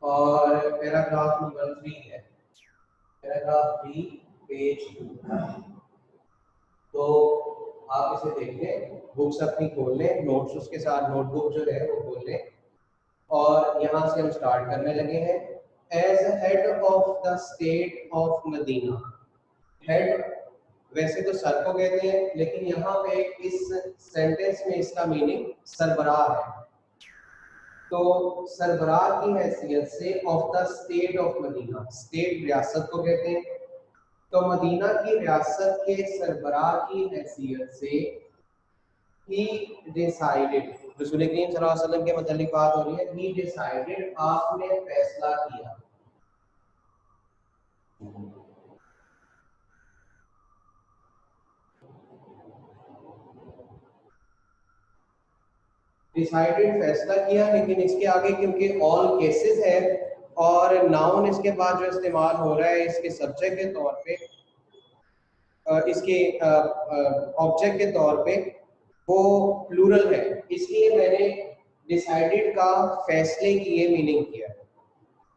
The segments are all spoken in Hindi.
और पैराग्राफ नंबर 3 है, पैराग्राफ 3 पेज 2। तो आप इसे देख लें, बुक्स अपनी खोल लें, नोट्स उसके साथ नोटबुक जो है वो खोल लें और यहाँ से हम स्टार्ट करने लगे हैं। As head of the state of Medina, head वैसे तो सर को कहते हैं, लेकिन यहाँ पे इस सेंटेंस में इसका मीनिंग सरबराह है। तो सरबराह की हैसियत से of the state of Medina, state रियासत को कहते हैं, तो मदीना की रियासत के सरबराह की हैसियत से ही डिसाइडेड, रसूल करीम सल्लल्लाहु अलैहि वसल्लम के मतलब बात हो रही है, ही डिसाइडेड, आपने फैसला किया। डिसाइडेड फैसला किया, लेकिन इसके आगे क्योंकि ऑल केसेस है और नाउन इसके बाद जो इस्तेमाल हो रहा है इसके सब्जेक्ट के तौर पे, इसके ऑब्जेक्ट के तौर पे वो प्लूरल है, इसलिए मैंने डिसाइडेड का फैसले किए मीनिंग किया।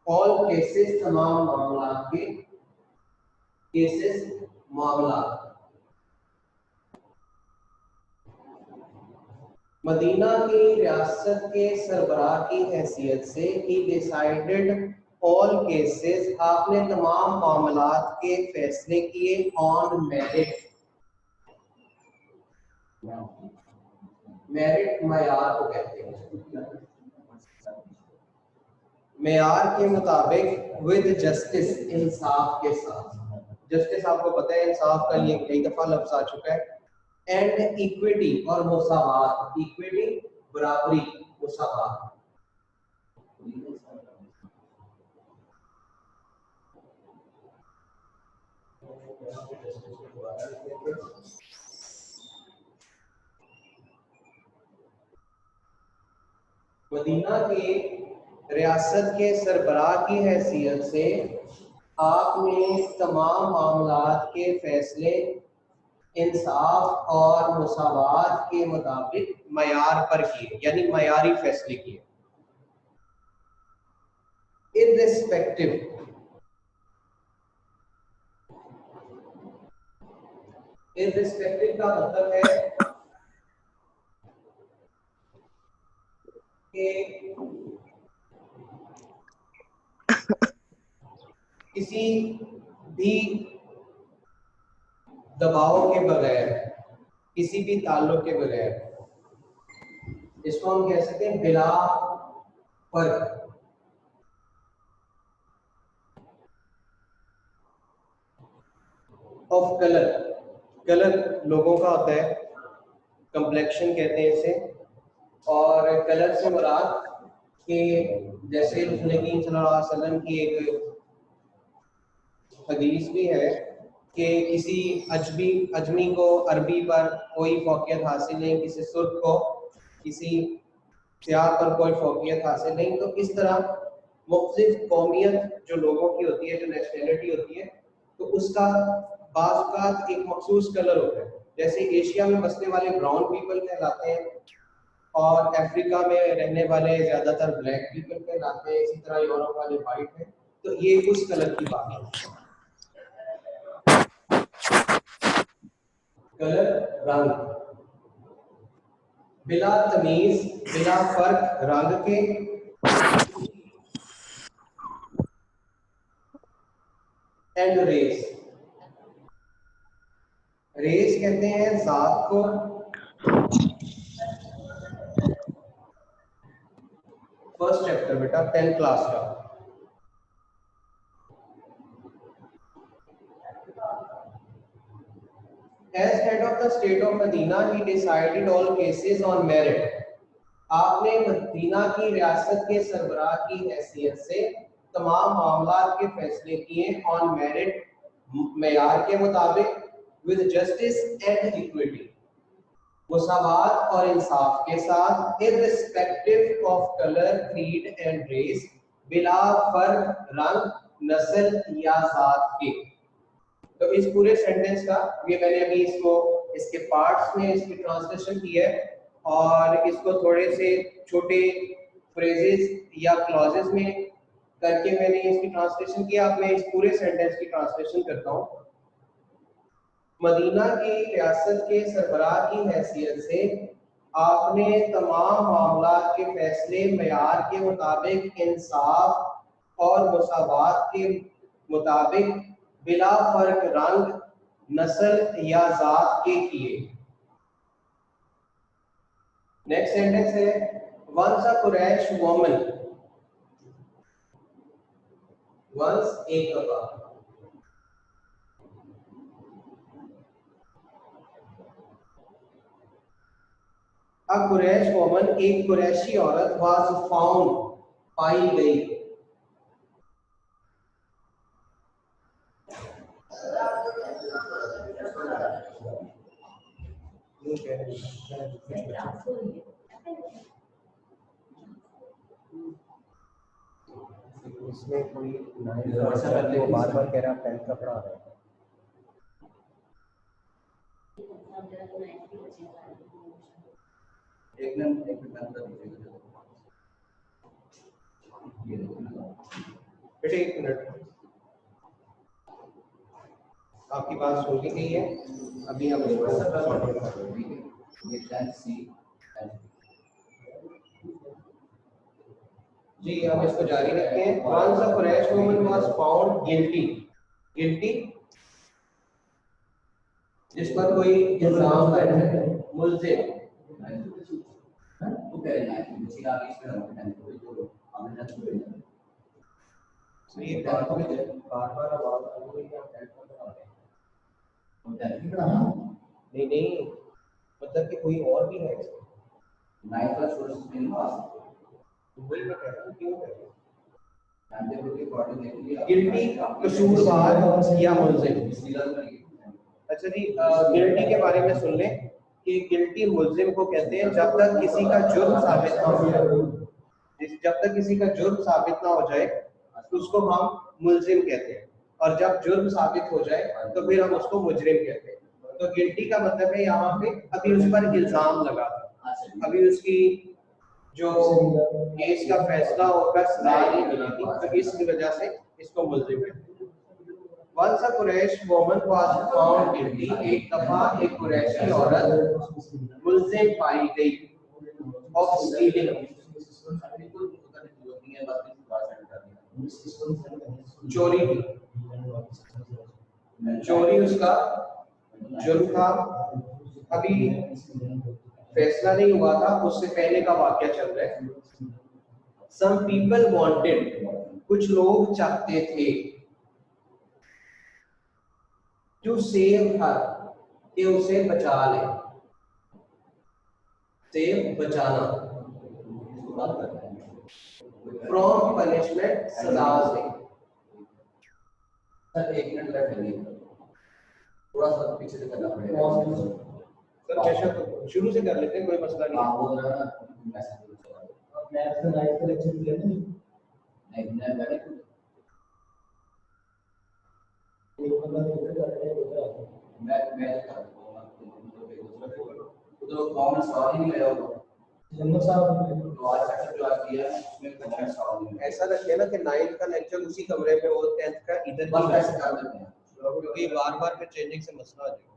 ऑल केसेस, तमाम मामला के, केसेस मामला। मदीना की रियासत के सरबराह की हैसियत से ही डिसाइडेड ऑल केसेस, आपने तमाम मामलात के फैसले किए ऑन मेरिट, मेरिट मयार को कहते हैं, मयार के मुताबिक, विद जस्टिस, इंसाफ के साथ। जस्टिस आपको पता है इंसाफ का ये कई दफा लफ्ज आ चुका है, एंड इक्विटी और मुसावात, इक्विटी बराबरी, मुसावात। मदीना के रियासत के सरबराह की हैसियत से आपने तमाम मामलात के फैसले इंसाफ और मुसावात के मुताबिक मयार पर किए, यानी मयारी फैसले किए। इर्रिस्पेक्टिव, इर्रिस्पेक्टिव का मतलब है कि किसी भी दबाव के बगैर, किसी भी ताल्लुक के बगैर, इसको हम कह सकते हैं बिला फर्क। ऑफ कलर, कलर लोगों का होता है, कंप्लेक्शन कहते हैं इसे, और कलर से मुराद कि जैसे रसूल करीम सल्लल्लाहु अलैहि वसल्लम की एक हदीस भी है कि किसी अजमी को अरबी पर कोई फौकियत हासिल नहीं, किसी सुर्ख को किसी सियाह पर कोई फौकियत हासिल नहीं। तो इस तरह मुख्तलिफ कौमियत जो लोगों की होती है, जो नेशनैलिटी होती है, तो उसका बाज़ औक़ात एक मखसूस कलर होता है। जैसे एशिया में बसने वाले ब्राउन पीपल कहलाते हैं और अफ्रीका में रहने वाले ज़्यादातर ब्लैक पीपल कहलाते हैं, इसी तरह यूरोप वाले वाइट हैं। तो ये उस कलर की बात है, कलर, रंग। बिला तमीज, बिला फर्क रंग के, एंड रेस, रेस कहते हैं जात को, फर्स्ट चैप्टर बेटा 10th क्लास का। As head of the state of Medina, he decided all cases on merit. आपने मदीना की रियासत के सरबराह की हैसियत से तमाम मामलात के फैसले किए ऑन मेरिट, मेयार के मुताबिक, विद जस्टिस एंड इक्विटी, मुसावात और इंसाफ के साथ, irrespective of colour, creed and race, बिला फर्क रंग, नस्ल या जात के। तो इस पूरे सेंटेंस का ये मैंने अभी इसको इसके पार्ट्स में इसकी ट्रांसलेशन की है और इसको थोड़े से छोटे फ्रेजेस या क्लॉजेस में करके मैंने इसकी ट्रांसलेशन किया। अब मैं इस पूरे सेंटेंस की ट्रांसलेशन करता हूँ। मदीना की रियासत के सरबराह की हैसियत से आपने तमाम मामलात के फैसले मयार के मुताबिक इंसाफ और मुसावात के मुताबिक बिला फर्क रंग, नस्ल या जात के किए। नेक्स्ट सेंटेंस है once a Quraysh woman, once एक दफा, अ कुरैश वुमन एक कुरैशी औरत वाज फाउंड पाई गई। इसमें कोई वो बार बार कह रहा है पेन का पढ़ा रहा है। एक मिनट, आपकी बात सुन ली गई है। अभी हम जी हम इसको जारी रखते हैं। Once a Quraysh woman was found guilty, guilty जिस पर कोई इल्जाम है, मुल्जिम। ये बार बार आवाज आ रही है, नहीं नहीं, मतलब कि कोई और भी है वही मैं कह रहा हूँ, क्यों कह रहा हूँ गिल्टी, कसूरवार या मुल्जिम। अच्छा जी, गिल्टी के बारे में सुन लें कि गिल्टी मुल्जिम को कहते हैं जब तक किसी का जुर्म साबित ना हो जाए। जब तक किसी का जुर्म साबित ना हो जाए तो उसको हम मुल्जिम कहते हैं, और जब जुर्म साबित हो जाए तो फिर हम उसको मुजरिम कहते हैं। तो गिल्टी का मतलब है यहाँ पे अभी उस पर इल्जाम लगा था, अभी उसकी जो केस का फैसला होगा सजा नहीं मिली थी, तो इस वजह से इसको मुल्जिम कहते हैं। Once a Quraysh woman was found guilty, एक दफा एक कुरैशी औरत मुल्जिम पाई गई of stealing, चोरी की। चोरी उसका जुर्म था, अभी फैसला नहीं हुआ था, उससे पहले का वाक्य चल रहा है। Some people wanted, कुछ लोग चाहते थे, to save her, कि उसे बचा ले। सेव बचाना, फ्रॉम पनिशमेंट सजा से। सर एक मिनट बैठेंगे, थोड़ा सा पीछे से करना पड़ेगा सर, बेशक शुरू से कर लेते हैं, कोई मसला नहीं है। बोल रहा ना मैथ्स का लाइव का लेक्चर दिया ना, नहीं मैं उधर कॉमन सवाल ही नहीं आया होगा। ऐसा लगता है ना कि 9th का लेक्चर उसी कमरे में और 10th का इधर ही कर देते हैं, क्योंकि बार बार फिर चेंजिंग से मसला आ जाएगा।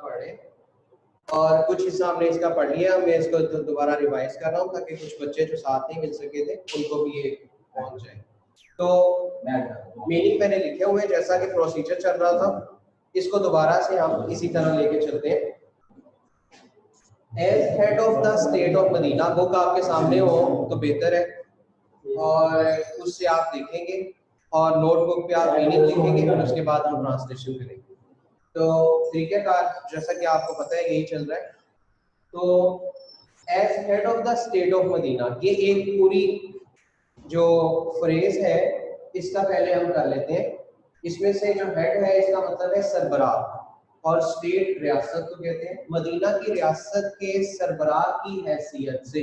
पढ़े और कुछ हिस्सा हमने इसका पढ़ लिया। मैं इसको दोबारा रिवाइज कर रहा हूँ ताकि कुछ बच्चे जो साथ नहीं मिल सके थे उनको भी ये पहुंच जाए। तो मीनिंग मैंने लिखे हुए, जैसा कि प्रोसीजर चल रहा था इसको दोबारा से हम इसी तरह लेके चलते हैं। As head of the state of Medina, book आपके सामने हो तो बेहतर है और उससे आप देखेंगे और नोटबुक पे आप मीनिंग लिखेंगे, फिर उसके बाद हम ट्रांसलेशन करेंगे। तो तरीक़ाकार जैसा कि आपको पता है यही चल रहा है। तो as head of the state of Medina, ये एक पूरी जो फ्रेज है इसका पहले हम कर लेते हैं। इसमें से जो हेड है इसका मतलब है सरबराह और स्टेट रियासत को कहते हैं। मदीना की रियासत के सरबराह की हैसियत से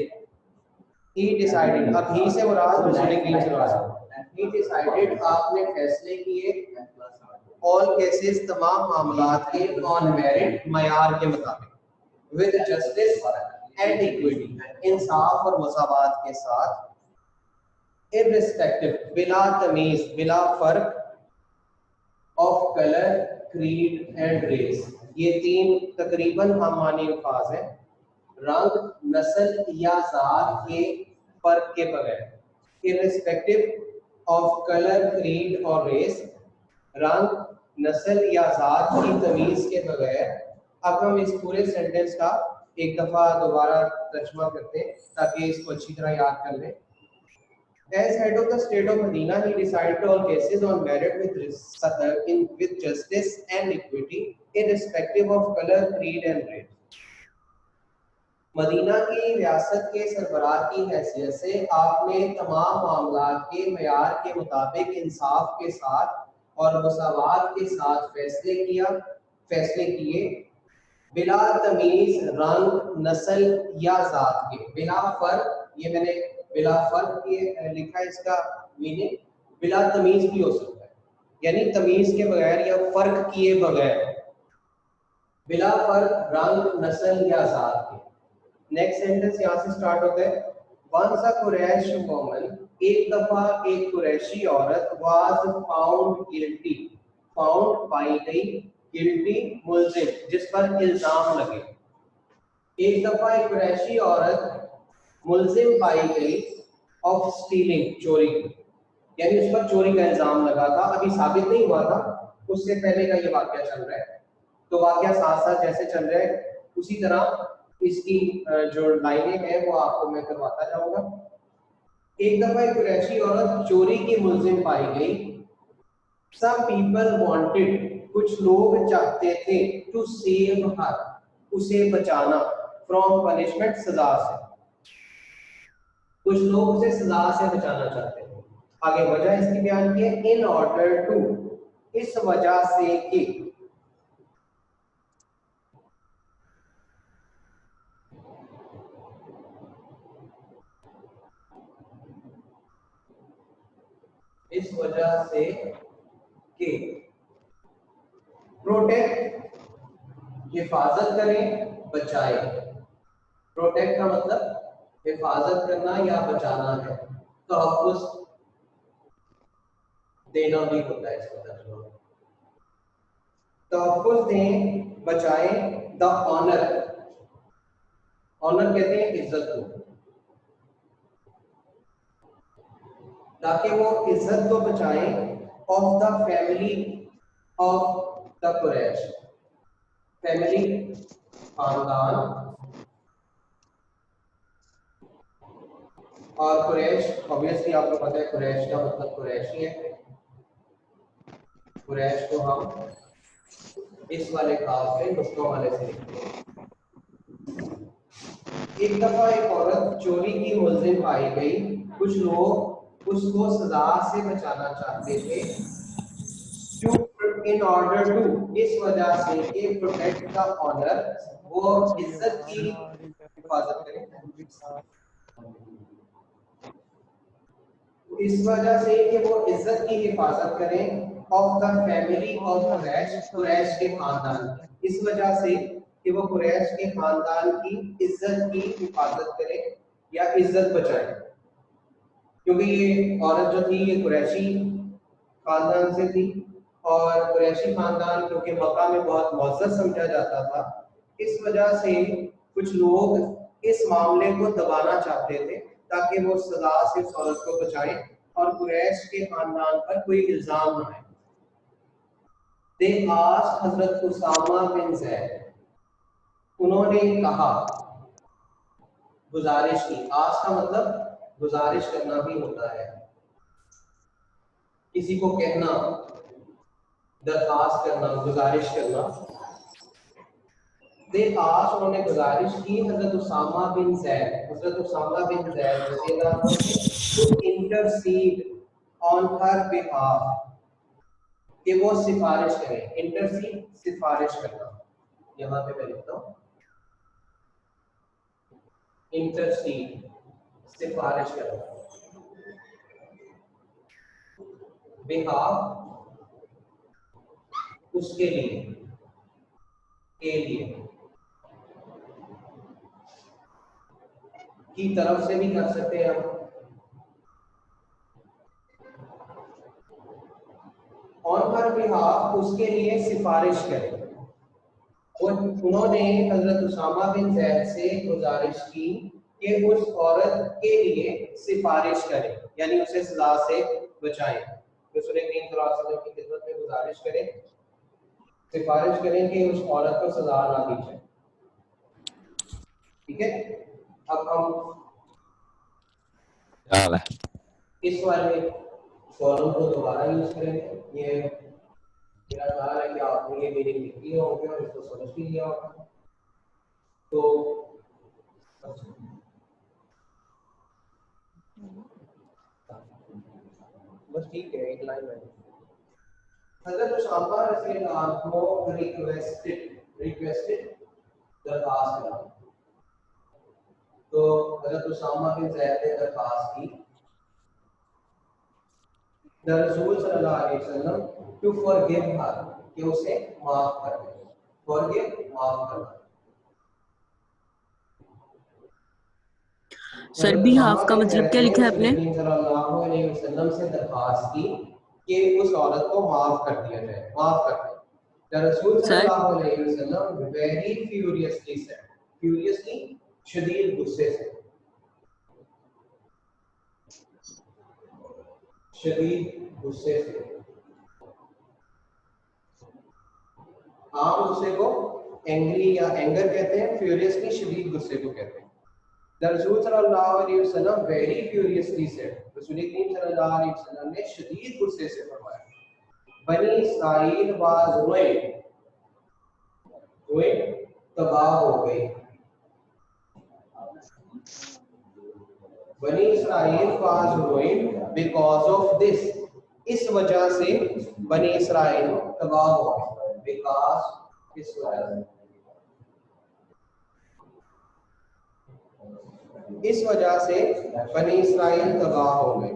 ही डिसाइडेड, अब ही से मुराद दूसरे की ही डिसाइडेड, आपने फैसले किए ऑल केसेस, तमाम मामलात के ऑन मेरिट, मयार के मुताबिक, विद जस्टिस एंड इक्विटी, इंसाफ और मसावात के साथ, इर्रिस्पेक्टिव, बिला तमीज, बिला फर्क, of colour, creed and race, ये तीन तकरीबन हमानी अल्फाज हैं, रंग, नस्ल या जात के फर्क के बगैर, इर्रिस्पेक्टिव ऑफ कलर, क्रीड और रेस, रंग, नस्ल या जात की तमीज के बगैर। अब हम इस पूरे सेंटेंस का एक दफा दोबारा तर्जुमा करते हैं ताकि इसको अच्छी तरह याद कर लें। As head of the state of Medina, he decided all cases on merit with justice and equity, irrespective of color, creed and race. Medina की रियासत के सरबराह की हैसियत से आपने तमाम मामलात के मयार के मुताबिक इंसाफ के साथ और मसावात के साथ फैसले किए, बिला तमीज, रंग, नस्ल या जात के, बिला फर्क, ये मैंने बिला फर्क ये लिखा है, इसका मीनिंग बिला तमीज भी हो सकता है, यानी तमीज के बगैर या फर्क किए बगैर, बिला फर्क, रंग, नस्ल या जात के। नेक्स्ट सेंटेंस यहाँ से स्टार्ट होता है। वंस अ कुरैश वुमन, एक दफा एक कुरैशी औरत, वाज फाउंड गिल्टी, फाउंड पाई गई, गिल्टी मुल्जिम, जिस पर इल्जाम लगे। एक दफा एक कुरैशी औरत मुल्जिम पाई गई ऑफ स्टीलिंग, चोरी, यानी उस पर चोरी का इल्जाम लगा था, अभी साबित नहीं हुआ था, उससे पहले का ये वाकया चल रहा है। तो वाकया साथ साथ जैसे चल रहा है उसी तरह इसकी जो लाइनें हैं वो आपको मैं करवाता जाऊंगा। एक दफा एक कुरैशी औरत चोरी की मुल्जिम पाई गई। Some people wanted, कुछ लोग चाहते थे, to save her, उसे बचाना, from punishment, सजा से, कुछ लोग उसे सजा से बचाना चाहते थे। आगे वजह इसकी बयान की है, in order to, इस वजह से कि, इस वजह से कि, प्रोटेक्ट, हिफाजत करें, बचाए। प्रोटेक्ट का मतलब हिफाजत करना या बचाना है, तहफ़्फ़ुज़ देना भी होता है इसका तर्जुमा। तहफ़्फ़ुज़ दें, बचाएं, द ऑनर, ऑनर कहते हैं इज्जत को, ताकि वो इज्जत को बचाएं, of the family of the Quraysh, family खानदान, और कुरैश ऑब्वियसली आपको पता है कुरैश का मतलब कुरैशी है। कुरैश को हम इस वाले खास में मुस्लिम वाले से लिखते हैं। एक दफा एक औरत चोरी की मुल्जिम पाई गई, कुछ लोग उसको सजा से बचाना चाहते थे, इन ऑर्डर टू, इस वजह से कि प्रोटेक्ट द ऑनर, वो इज्जत की हिफाजत करें, इस वजह से कि वो इज्जत की हिफाजत करें, of the family of Quraysh, Quraysh के खानदान, इस वजह से कि वो कुरैश के खानदान की इज्जत की हिफाजत करें या इज्जत बचाएं, क्योंकि ये औरत जो थी ये कुरैशी खानदान से थी और कुरैशी खानदान क्योंकि मक्का में बहुत मुअज़्ज़ज़ समझा जाता था, इस वजह से कुछ लोग इस मामले को दबाना चाहते थे ताकि वो सजा से उस औरत को बचाएं और कुरैश के खानदान पर कोई इल्जाम ना आए। They asked हजरत उसामा बिन ज़ैद, उन्होंने कहा, गुजारिश की। आस का मतलब गुजारिश करना भी होता है, किसी को कहना, दरखास्त करना, गुजारिश करना। उन्होंने गुजारिश की हजरत उसामा बिन ज़ैद, हजरत उसामा बिन ज़ैद रज़ियल्लाहु अन्हु से to intercede on her behalf, कि वो सिफारिश करें। इंटरसीड सिफारिश करना, यहाँ पे मैं लिखता हूँ इंटरसीड सिफारिश करना। बिहाफ उसके लिए, के लिए, की तरफ से भी कर सकते हैं हम। ऑन हर बिहाफ उसके लिए सिफारिश करें। उन्होंने हजरत उसामा बिन ज़ैद से गुजारिश की कि उस औरत के लिए सिफारिश करें, यानी उसे सजा से बचाएं। रसूल करीम सल्लल्लाहु अलैहि वसल्लम की खिदमत में गुजारिश करें, सिफारिश करें कि उस औरत को सजा ना दी जाए। ठीक है, अब हम इस वाले फॉर्म को दोबारा यूज करेंगे। ये मेरा ख्याल है कि आपने ये मीनिंग लिख लिया होगा और इसको समझ भी लिया होगा। तो बस ठीक है, एक लाइन में हजरत उसामा रज़ियल्लाहु अन्हु रिक्वेस्टेड दरखास्त करा। तो हजरत उसामा बिन ज़ैद ने दरखास्त की द रसूल सल्लल्लाहु अलैहि वसल्लम टू फॉरगिव हर, कि उसे माफ कर दे। फॉरगिव, माफ करना। सर भी हाफ का मतलब क्या लिखा है आपने? सल्लल्लाहु अलैहि वसल्लम से दरखास्त की कि उस औरत को माफ कर दिया जाए, माफ कर दे। द रसूल सल्लल्लाहु अलैहि वसल्लम वेरी फ्यूरियसली सेड, फ्यूरियसली शदीद गुस्से से, शदीद गुस्से से, आम गुस्से को एंग्री या एंगर कहते हैं, फ्यूरियसली शदीद गुस्से को कहते हैं। The Rasul सल्लल्लाहु अलैहि वसल्लम very furiously said, रसूल करीम सल्लल्लाहु अलैहि वसल्लम ने शदीद गुस्से से फरमाया, बनी इस्राइल was ruined, तबाह हो गई। बनी Israel was ruined because of this, इस वजह से बनी इस्राइल तबाह हो गई। because, इस वजह से, इस वजह से बनी इस्राइल तबाह हो गए।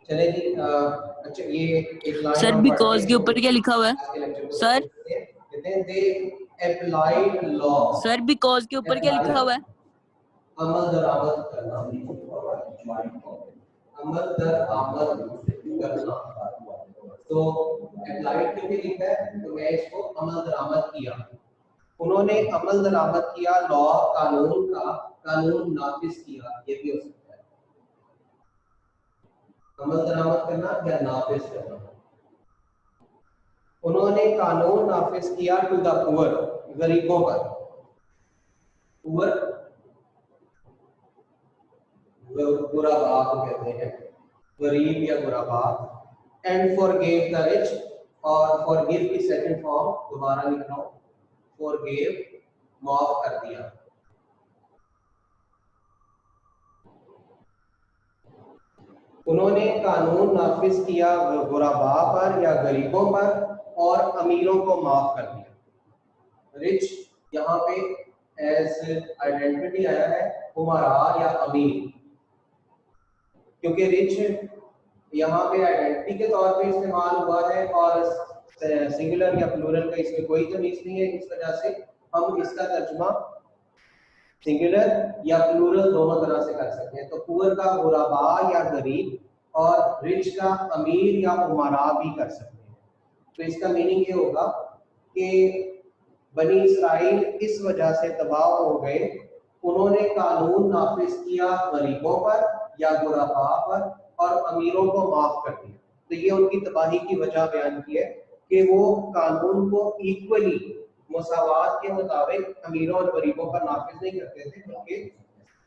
चले जी, अच्छा ये एक लाइन सर बिकॉज के ऊपर क्या लिखा हुआ है? Sir they applied law, sir because के ऊपर क्या लिखा हुआ है? अमल दरामद करना, अमल दरामद करना। तो अप्लाइड क्यों लिखा है, तो मैं इसको अमल दरामद किया। उन्होंने अमल दरामद किया, लॉ कानून का, कानून नाफिज किया, ये भी हो सकता है। अमल दरामद करना या नाफिज करना। उन्होंने कानून नाफिज किया टू द पुअर, गरीबों पर। पुअर गुराबा को कहते हैं, गरीब या गुराबा। एंड फॉरगिव द रिच, और फॉरगिव की सेकंड फॉर्म दोबारा लिख रहा हूं, फॉरगिव, माफ कर दिया। उन्होंने कानून नाफिज किया गुराबा पर या गरीबों पर, और अमीरों को माफ कर दिया। रिच यहाँ पे एज आइडेंटिटी आया है, उमरा या अमीर, क्योंकि रिच यहाँ पे आइडेंटिटी के तौर पे इस्तेमाल हुआ है और सिंगुलर या प्लूरल का इसमें कोई तमीज नहीं है। इस वजह से हम इसका तर्जुमा सिंगुलर या प्लूरल दोनों तरह से कर सकते हैं। तो पुअर का गुराबा या गरीब, और रिच का अमीर या उमरा भी कर सकते हैं। तो इसका मीनिंग ये होगा कि बनी इसराइल इस वजह से तबाह हो गए, उन्होंने कानून नाफिज किया गरीबों पर या गुरबा पर और अमीरों को माफ कर दिया। तो ये उनकी तबाही की वजह बयान की है कि वो कानून को इक्वली मसावात के मुताबिक अमीरों और गरीबों पर नाफिज नहीं करते थे, बल्कि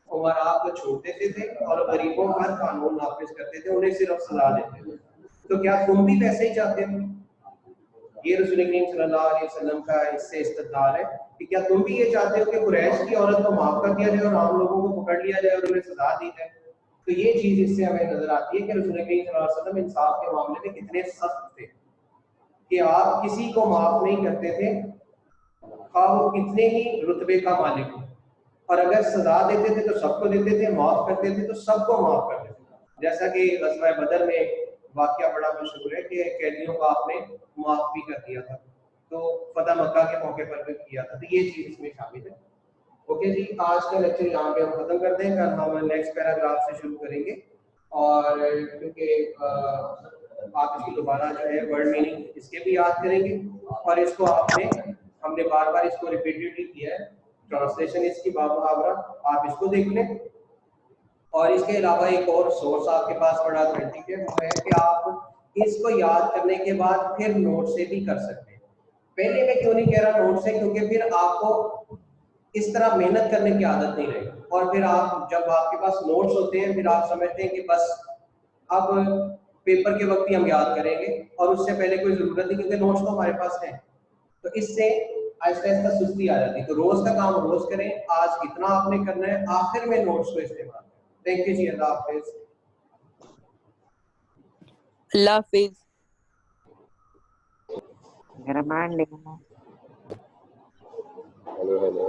उमरा को छोड़ देते थे और गरीबों पर कानून नाफिज करते थे, उन्हें सिर्फ सलाह देते थे। तो क्या तुम भी वैसे ही चाहते हो? ये रसूल करीम सल्लल्लाहु अलैहि वसल्लम का इससे इस्तदलाल है कि क्या तुम भी ये चाहते हो कि कुरैश की औरत को माफ कर दिया जाए और आम लोगों को पकड़ लिया जाए और उन्हें सजा दी जाए? तो ये चीज इससे हमें नजर आती है कि रसूल करीम सल्लल्लाहु अलैहि वसल्लम इंसाफ के मामले में कितने सख्त थे कि आप किसी को माफ नहीं करते थे, खा वो कितने ही रुतबे का मालिक हो, और अगर सजा देते थे तो सबको देते थे, माफ करते थे तो सबको माफ करते थे। जैसा कि ग़ज़वा बदर में वाकया बड़ा मशहूर है कि कैदियों को आपने माफ भी कर दिया था, तो फतह मक्का के मौके पर भी किया था। तो ये चीज इसमें शामिल है। ओके जी, आज का लेक्चर यहाँ पे हम खत्म करते हैं। कल हम नेक्स्ट पैराग्राफ से शुरू करेंगे, और क्योंकि आप इसकी दोबारा जो है वर्ड मीनिंग इसके भी याद करेंगे, और इसको हमने बार बार इसको रिपीटेडली किया है। ट्रांसलेशन इसकी बामुहावरा आप इसको देख लें, और इसके अलावा एक और सोर्स आपके पास बड़ा ऑथेंटिक है, वो है कि आप इसको याद करने के बाद फिर नोट से भी कर सकते हैं। पहले मैं क्यों नहीं कह रहा नोट से, क्योंकि फिर आपको इस तरह मेहनत करने की आदत नहीं रहेगी, और फिर आप जब आपके पास नोट्स होते हैं फिर आप समझते हैं कि बस अब पेपर के वक्त ही हम याद करेंगे और उससे पहले कोई जरूरत नहीं, क्योंकि नोट्स तो हमारे पास हैं। तो इससे आहिस्ता आहिस्ता सुस्ती आ जाती है। तो रोज का काम रोज करें, आज कितना आपने करना है, आखिर में नोट्स को इस्तेमाल करें। थैंक यू जी, अल्लाह हाफिज। अल्लाह हाफिज। मेरा मान लेना। Hello hello